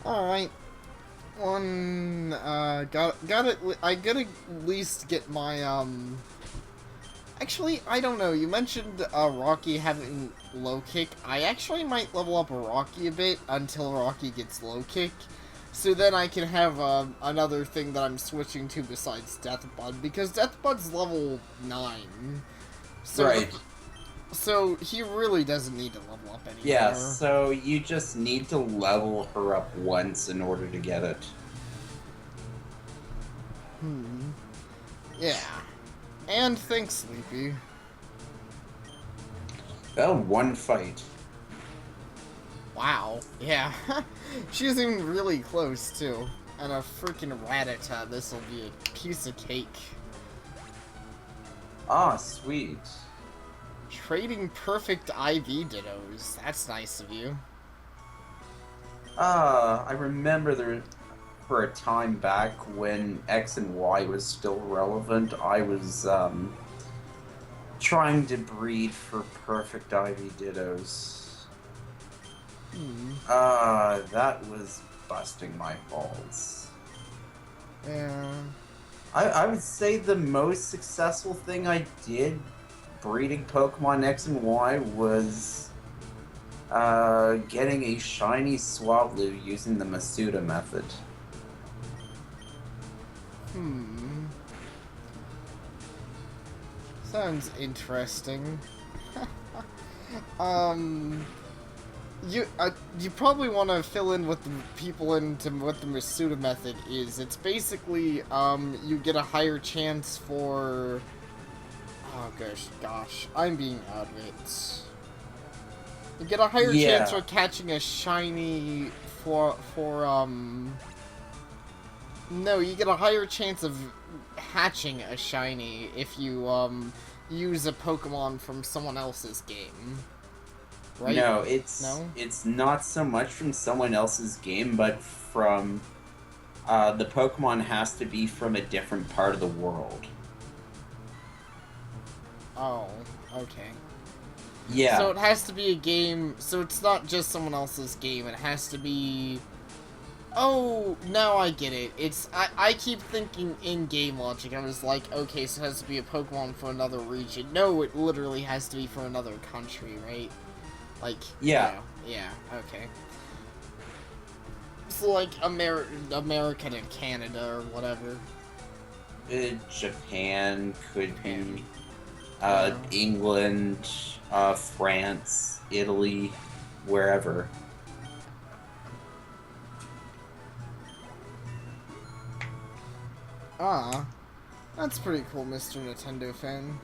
Alright. Got it. I gotta at least get my, Actually, I don't know. You mentioned, Rocky having low kick. I actually might level up Rocky a bit until Rocky gets low kick. So then I can have, another thing that I'm switching to besides Deathbud, because Deathbud's level 9. So, Right. so he really doesn't need to level up Yeah, anymore. so you just need to level her up once in order to get it. Hmm. Yeah. And thanks, Sleepy. Oh, one fight. Wow. Yeah. She's even really close, too. And a freaking Rattata, this'll be a piece of cake. Ah, sweet. Trading perfect IV dittos. That's nice of you. Ah, I remember there, for a time back when X and Y was still relevant, I was, trying to breed for perfect Ivy Dittos. Hmm. That was busting my balls. Yeah. I would say the most successful thing I did breeding Pokemon X and Y was getting a shiny Swablu using the Masuda method. Hmm. Sounds interesting. um... you probably want to fill in with the people into what the Masuda method is. It's basically, you get a higher chance for... Oh, gosh, I'm being out of it. You get a higher chance Yeah, for catching a shiny No, you get a higher chance of hatching a shiny if you, use a Pokemon from someone else's game. Right? no, it's No? it's not so much from someone else's game, but from the Pokemon has to be from a different part of the world. Oh, okay. So Yeah, it has to be a game, so it's not just someone else's game, it has to be... Oh, now I get it. I keep thinking in-game logic. I was like, okay, so it has to be a Pokemon from another region. No, it literally has to be from another country, right? Like, yeah. yeah, okay. So like America and Canada or whatever. Japan could Japan. be Yeah. England, France, Italy, wherever. Ah, that's pretty cool, Mr. Nintendo fan.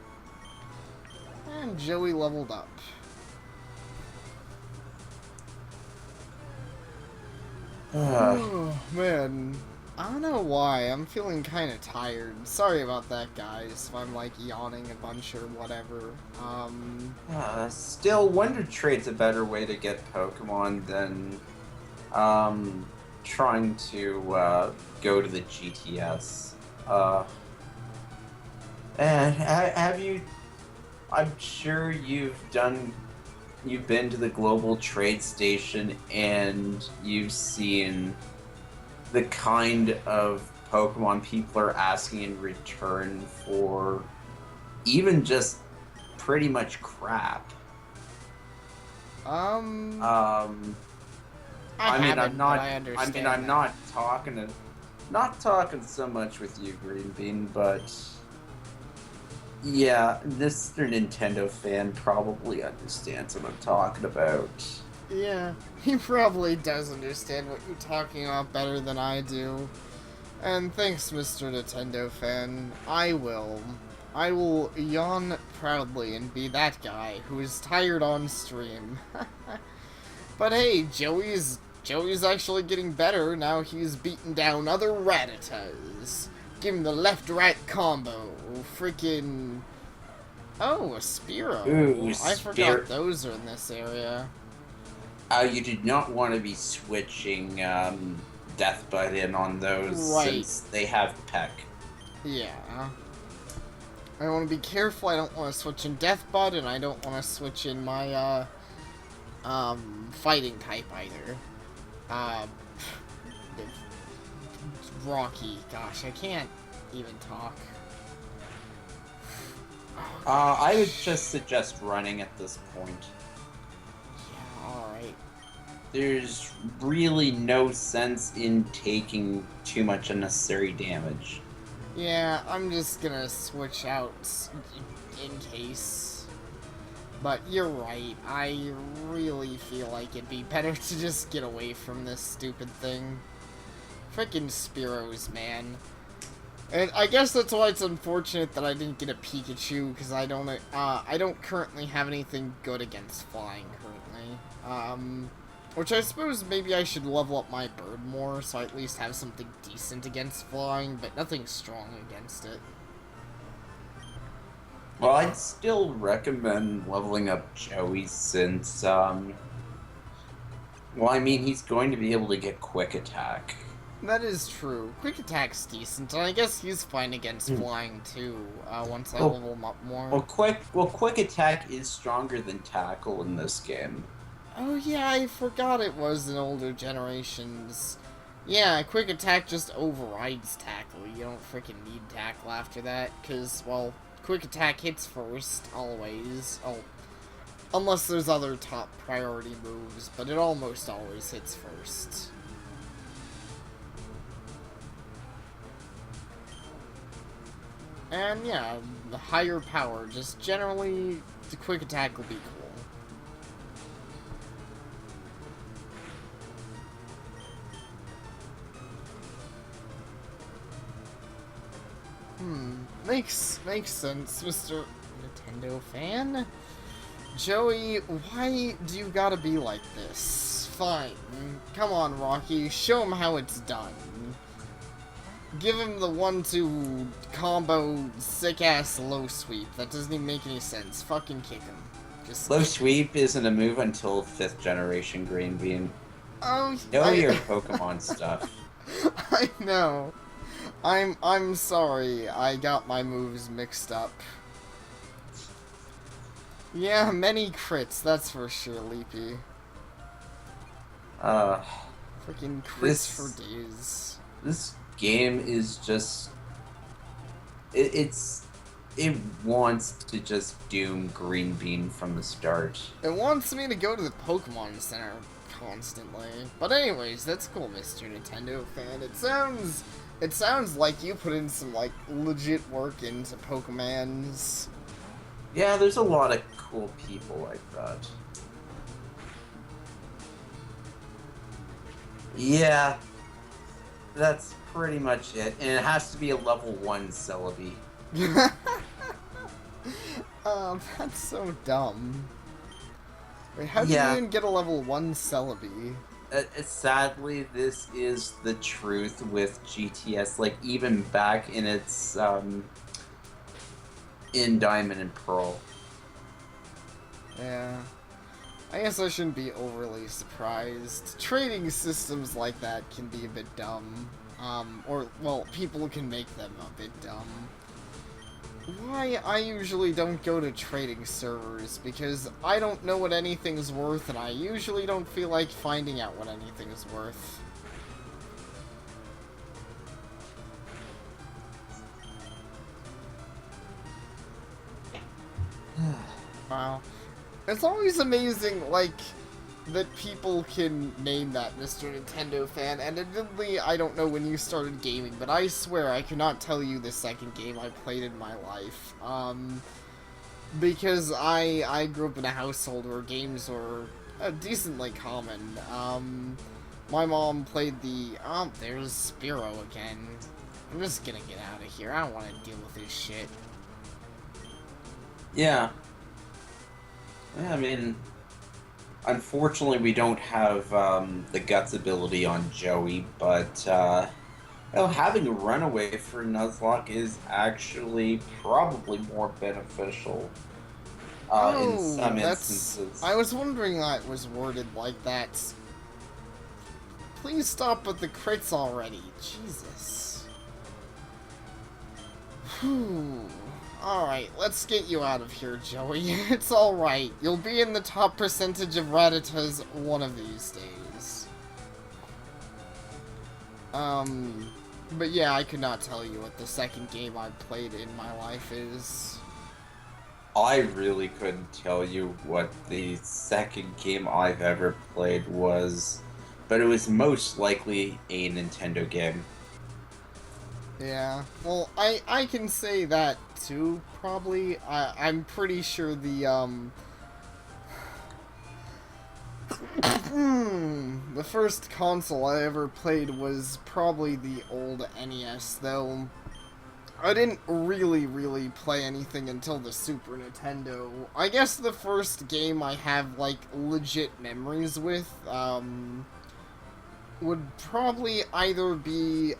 And Joey leveled up. Oh, man. I don't know why. I'm feeling kind of tired. Sorry about that, guys. If I'm, like, yawning a bunch or whatever. Still, Wonder Trade's a better way to get Pokemon than um, trying to go to the GTS. And have you? I'm sure you've been to the Global Trade Station and you've seen the kind of Pokemon people are asking in return for even just pretty much crap. um, Um, I I mean, I'm haven't, but not. I I mean, understand I'm that. not talking so much with you, Green Bean, but yeah, Mr. Nintendo fan probably understands what I'm talking about. Yeah, he probably does understand what you're talking about better than I do. And thanks, Mr. Nintendo fan. I will yawn proudly and be that guy who is tired on stream. But hey, Joey's actually getting better. Now he's beating down other Rattatas. Give him the left-right combo. Freaking... Oh, a Ooh, Spearow. I forgot Spirit. those are in this area. You did not want to be switching Deathbite in on those Right. since they have Peck. Yeah. I want to be careful. I don't want to switch in Deathbud, and I don't want to switch in my, fighting type either. Uh, Rocky. Gosh, I can't even talk. I would just suggest running at this point. Yeah, alright. There's really no sense in taking too much unnecessary damage. Yeah, I'm just gonna switch out in case. But you're right, I really feel like it'd be better to just get away from this stupid thing. Frickin' Spearows, man. And I guess that's why it's unfortunate that I didn't get a Pikachu, because I don't currently have anything good against flying currently. Which I suppose maybe I should level up my bird more, so I at least have something decent against flying, but nothing strong against it. Well, I'd still recommend leveling up Joey since, well, I mean, he's going to be able to get Quick Attack. That is true. Quick Attack's decent, and I guess he's fine against flying too, once I level him up more. Well, Quick Attack is stronger than Tackle in this game. Oh yeah, I forgot it was in older generations. Yeah, Quick Attack just overrides Tackle. You don't freaking need Tackle after that, because, well, Quick Attack hits first, always. Oh, unless there's other top priority moves, but it almost always hits first. And yeah, the higher power, just generally, the Quick Attack will be cool. Makes sense, Mr. Nintendo fan. Joey, why do you gotta be like this? Fine. Come on, Rocky, show him how it's done. Give him the 1-2 combo sick-ass low sweep. That doesn't even make any sense. Fucking kick him. Just low sweep isn't a move until 5th generation Green Bean. Oh, know your Pokemon stuff. I know. I'm sorry, I got my moves mixed up. Yeah, many crits, that's for sure, Leapy. Freaking crits for days. This game is just... It wants to just doom Green Bean from the start. It wants me to go to the Pokemon Center constantly. But anyways, that's cool, Mr. Nintendo fan. It sounds like you put in some, like, legit work into Pokemans. Yeah, there's a lot of cool people like that. Yeah, that's pretty much it. And it has to be a level 1 Celebi. That's so dumb. Wait, how do you even get a level 1 Celebi? Sadly, this is the truth with GTS. Like, even back in its, in Diamond and Pearl. Yeah. I guess I shouldn't be overly surprised. Trading systems like that can be a bit dumb. Or, well, people can make them a bit dumb. Why I usually don't go to trading servers, because I don't know what anything's worth, and I usually don't feel like finding out what anything is worth. Wow. It's always amazing, like, that people can name that, Mr. Nintendo fan, and admittedly, I don't know when you started gaming, but I swear I cannot tell you the second game I played in my life, because I grew up in a household where games were decently common. My mom played the, there's Spearow again. I'm just gonna get out of here, I don't want to deal with this shit. Yeah. I mean... Unfortunately, we don't have the Guts ability on Joey, but having a runaway for Nuzlocke is actually probably more beneficial in some instances. I was wondering why it was worded like that. Please stop with the crits already. Jesus. Whew. Alright, let's get you out of here, Joey. It's alright. You'll be in the top percentage of Rattatas one of these days. But yeah, I could not tell you what the second game I've played in my life is. I really couldn't tell you what the second game I've ever played was, but it was most likely a Nintendo game. Yeah, well, I can say that too, probably. I'm pretty sure the first console I ever played was probably the old NES, though I didn't really play anything until the Super Nintendo. I guess the first game I have, like, legit memories with, would probably either be,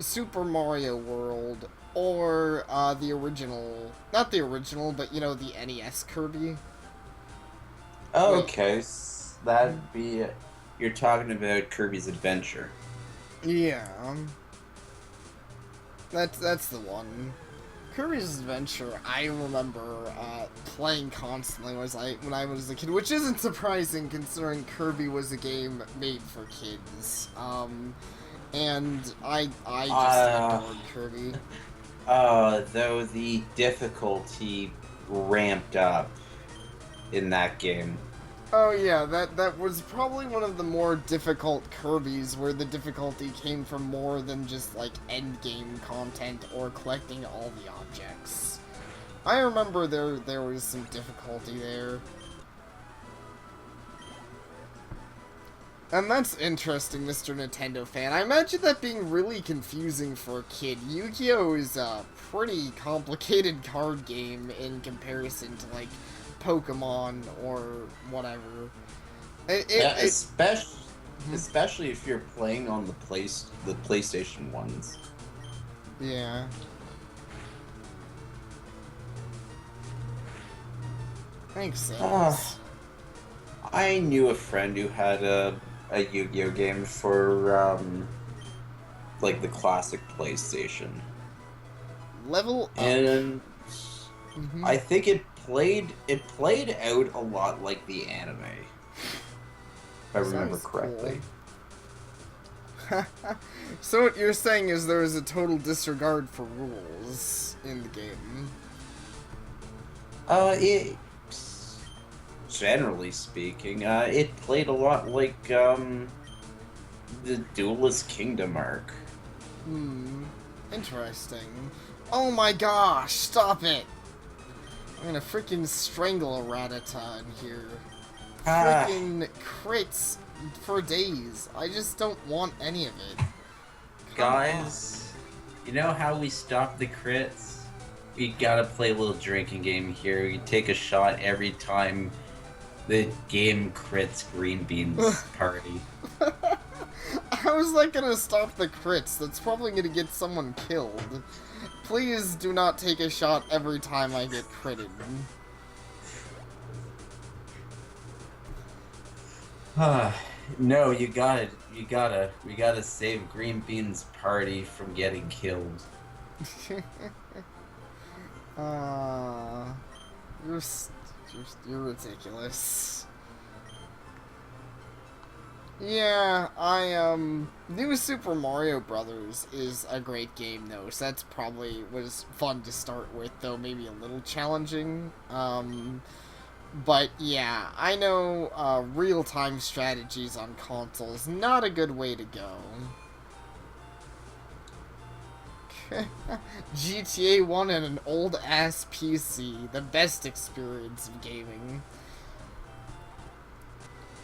Super Mario World or, the original, not the original, but, you know, the NES Kirby. Wait, Okay, that'd be it. You're talking about Kirby's Adventure. yeah, that's the one. Kirby's Adventure, I remember playing constantly when I was a kid, which isn't surprising considering Kirby was a game made for kids. And I just adored Kirby. Though the difficulty ramped up in that game. Oh yeah, that was probably one of the more difficult Kirby's, where the difficulty came from more than just like end game content or collecting all the objects. I remember there was some difficulty there. And that's interesting, Mr. Nintendo fan. I imagine that being really confusing for a kid. Yu-Gi-Oh! Is a pretty complicated card game in comparison to, like, Pokemon or whatever. Yeah, especially if you're playing on the PlayStation ones. Yeah. Makes sense. I knew a friend who had a Yu-Gi-Oh game for like the classic PlayStation. Level up. And I think it played out a lot like the anime. If I remember correctly. Cool. So what you're saying is there is a total disregard for rules in the game. Generally speaking, it played a lot like the Duelist Kingdom arc. Interesting. Oh my gosh, stop it! I'm gonna freaking strangle a Rattata in here. Freaking crits for days. I just don't want any of it. Guys, you know how we stop the crits? We gotta play a little drinking game here. You take a shot every time the game crits Green Bean's party. How is that gonna stop the crits? That's probably gonna get someone killed. Please do not take a shot every time I get critted. No, we gotta save Green Bean's party from getting killed. You're ridiculous. Yeah, New Super Mario Brothers is a great game though, so that's probably was fun to start with, though maybe a little challenging. But yeah, I know real-time strategies on consoles, not a good way to go. GTA 1 and an old-ass PC, the best experience of gaming.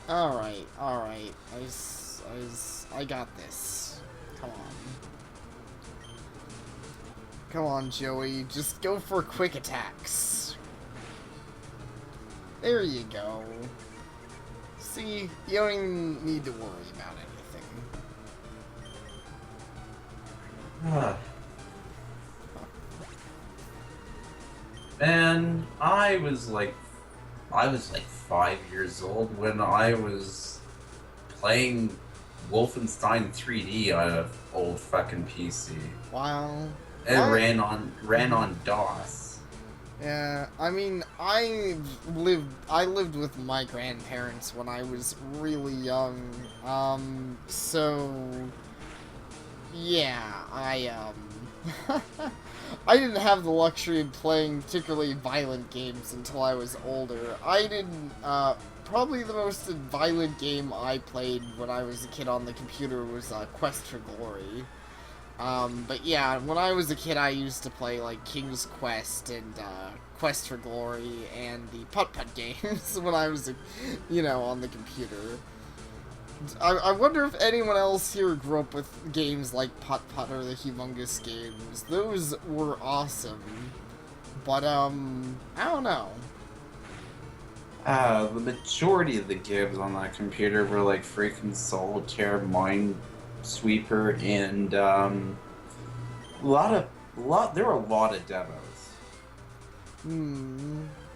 Alright. I got this. Come on. Come on, Joey. Just go for quick attacks. There you go. See, you don't even need to worry about anything. Man, I was like 5 years old when I was playing Wolfenstein 3D on an old fucking PC. Wow. It ran on DOS. Yeah, I mean, I lived with my grandparents when I was really young. So yeah, I didn't have the luxury of playing particularly violent games until I was older. I didn't probably the most violent game I played when I was a kid on the computer was Quest for Glory. But yeah, when I was a kid, I used to play like King's Quest and Quest for Glory and the Putt Putt games when I was, on the computer. I wonder if anyone else here grew up with games like Putt Putt or the Humongous games. Those were awesome. But I don't know. The majority of the games on that computer were like freaking Solitaire, Minesweeper, and there were a lot of demos.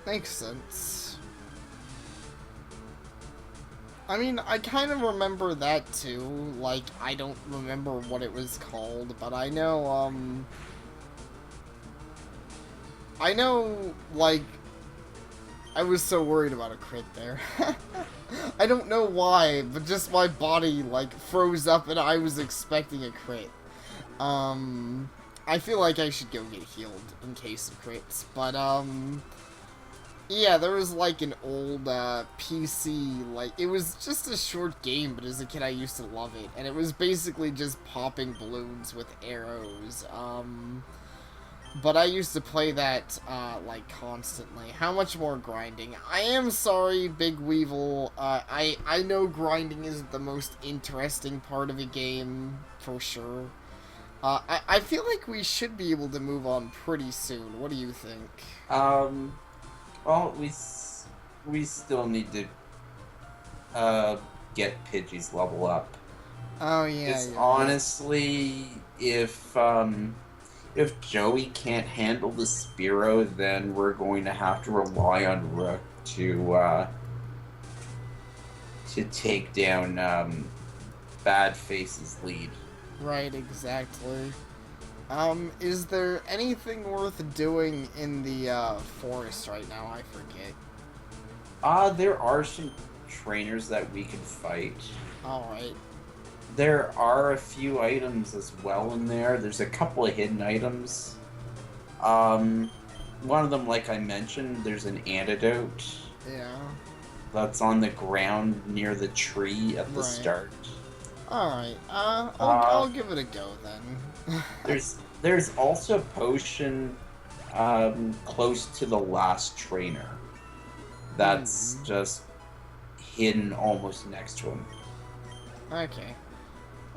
Makes sense. I mean, I kind of remember that too. Like, I don't remember what it was called, but I know, like, I was so worried about a crit there. I don't know why, but just my body, like, froze up and I was expecting a crit. I feel like I should go get healed in case of crits, but, yeah, there was, like, an old, PC, like, it was just a short game, but as a kid I used to love it, and it was basically just popping balloons with arrows, but I used to play that, like, constantly. How much more grinding? I am sorry, Big Weevil, I know grinding isn't the most interesting part of a game, for sure. I feel like we should be able to move on pretty soon. What do you think? Well, we still need to get Pidgey's level up. Oh yeah. Because honestly, if Joey can't handle the Spearow, then we're going to have to rely on Rook to take down Bad Face's lead. Right, exactly. Is there anything worth doing in the forest right now? I forget. There are some trainers that we can fight. Alright. There are a few items as well in there. There's a couple of hidden items. One of them, like I mentioned, there's an antidote. Yeah. That's on the ground near the tree at the start. Alright, I'll give it a go then. There's also a potion close to the last trainer that's just hidden almost next to him. Okay.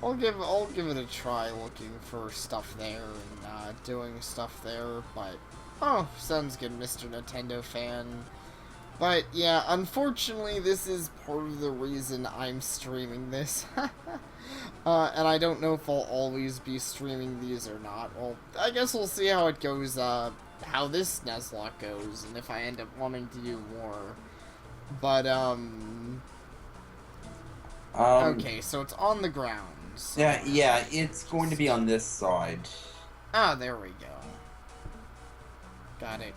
I'll give it a try looking for stuff there and doing stuff there, but sounds good, Mr. Nintendo fan. But yeah, unfortunately, this is part of the reason I'm streaming this. And I don't know if I'll always be streaming these or not. Well, I guess we'll see how it goes, how this Nuzlocke goes, and if I end up wanting to do more. But, okay, so it's on the ground. So. Yeah, it's going to be on this side. Ah, there we go. Got it.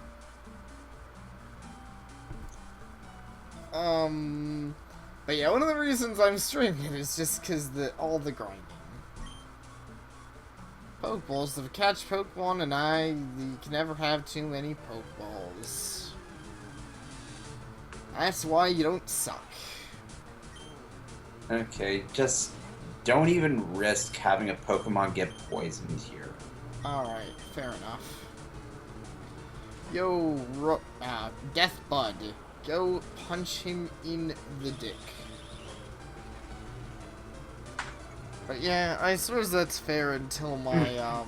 But yeah, one of the reasons I'm streaming it is just because all the grinding. Pokeballs. To catch Pokemon you can never have too many Pokeballs. That's why you don't suck. Okay, just don't even risk having a Pokemon get poisoned here. Alright, fair enough. Yo, Death Bud. Go punch him in the dick. But yeah, I suppose that's fair until my,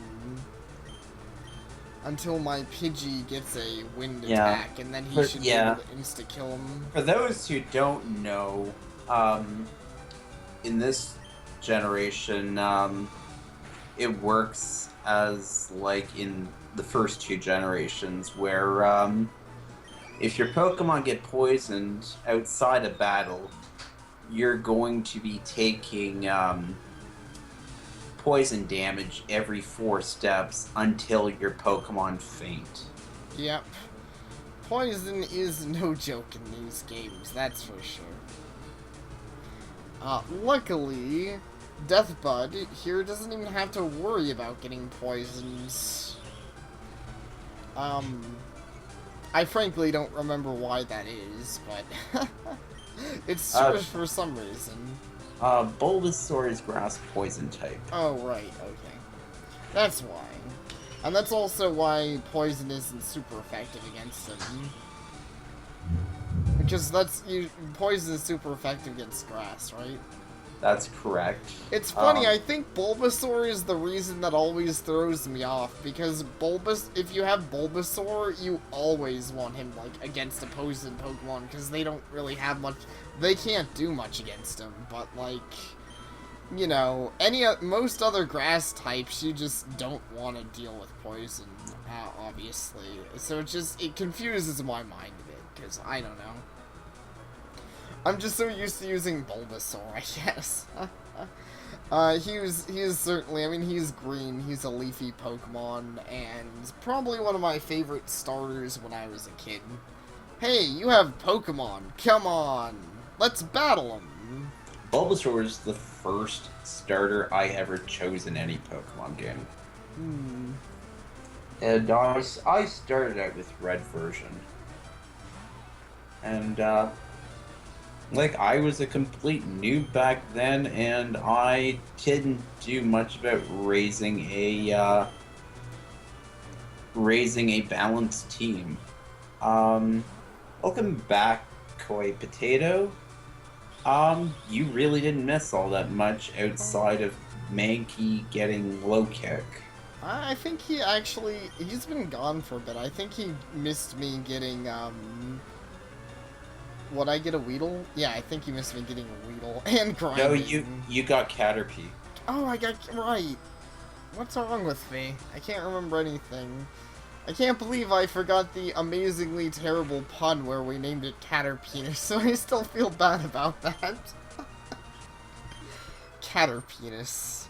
until my Pidgey gets a wind attack, and then he should be able to insta-kill him. For those who don't know, in this generation, it works as, like, in the first two generations, where, if your Pokemon get poisoned outside a battle, you're going to be taking poison damage every 4 steps until your Pokemon faint. Yep. Poison is no joke in these games, that's for sure. Luckily, Deathbud here doesn't even have to worry about getting poisoned. I frankly don't remember why that is, but it's just for some reason. Bulbasaur is grass poison type. Oh, right, okay. That's why. And that's also why poison isn't super effective against him. Because poison is super effective against grass, right? That's correct. It's funny, I think Bulbasaur is the reason that always throws me off, because if you have Bulbasaur, you always want him, like, against a poison Pokemon, because they don't really have much, they can't do much against him, but, like, you know, most other grass types, you just don't want to deal with poison, obviously, so it confuses my mind a bit, because I don't know. I'm just so used to using Bulbasaur, I guess. He is certainly, I mean, he's green, he's a leafy Pokemon, and probably one of my favorite starters when I was a kid. Hey, you have Pokemon, come on, let's battle them! Bulbasaur was the first starter I ever chose in any Pokemon game. And I started out with Red version. And, like, I was a complete noob back then, and I didn't do much about raising a balanced team. Welcome back, Koi Potato. You really didn't miss all that much outside of Mankey getting low kick. I think he's been gone for a bit. I think he missed me getting, would I get a Weedle? Yeah, I think he missed me getting a Weedle and grinding. No, you got Caterpie. Oh, I got right. What's wrong with me? I can't remember anything. I can't believe I forgot the amazingly terrible pun where we named it Caterpenis, so I still feel bad about that. Caterpenis.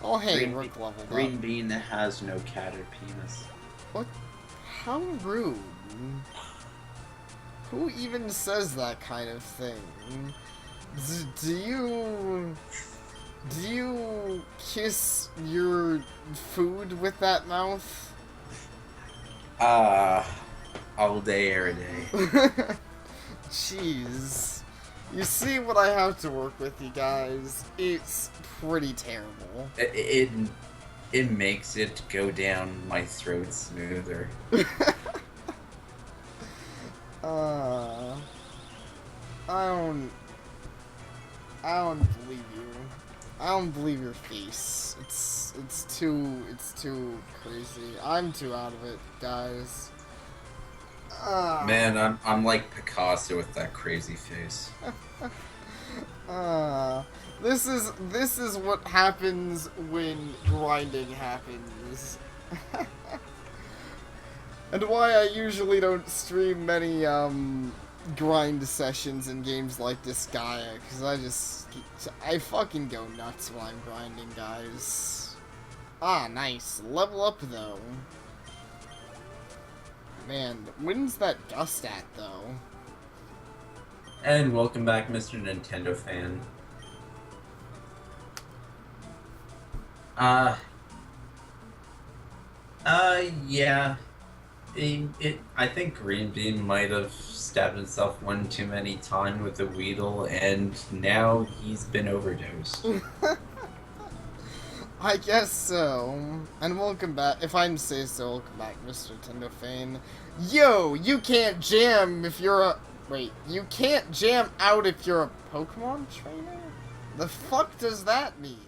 Oh, hey, Rook leveled up. Green Bean has no Caterpenis. What? How rude. Who even says that kind of thing? Do you kiss your food with that mouth? All day, every day. Jeez. You see what I have to work with, you guys. It's pretty terrible. It makes it go down my throat smoother. I don't believe you. I don't believe your face. It's too crazy. I'm too out of it, guys. Man, I'm like Picasso with that crazy face. This is what happens when grinding happens. And why I usually don't stream many grind sessions in games like Disgaea, because I fucking go nuts while I'm grinding, guys. Ah, nice. Level up, though. Man, when's that dust at, though? And welcome back, Mr. Nintendo fan. Yeah. I think Green Bean might have stabbed himself one too many times with a Weedle, and now he's been overdosed. I guess so. And welcome back, if I say so, welcome back, Mr. Nintendo fan. Yo, you can't jam if you're a... Wait, you can't jam out if you're a Pokemon trainer? The fuck does that mean?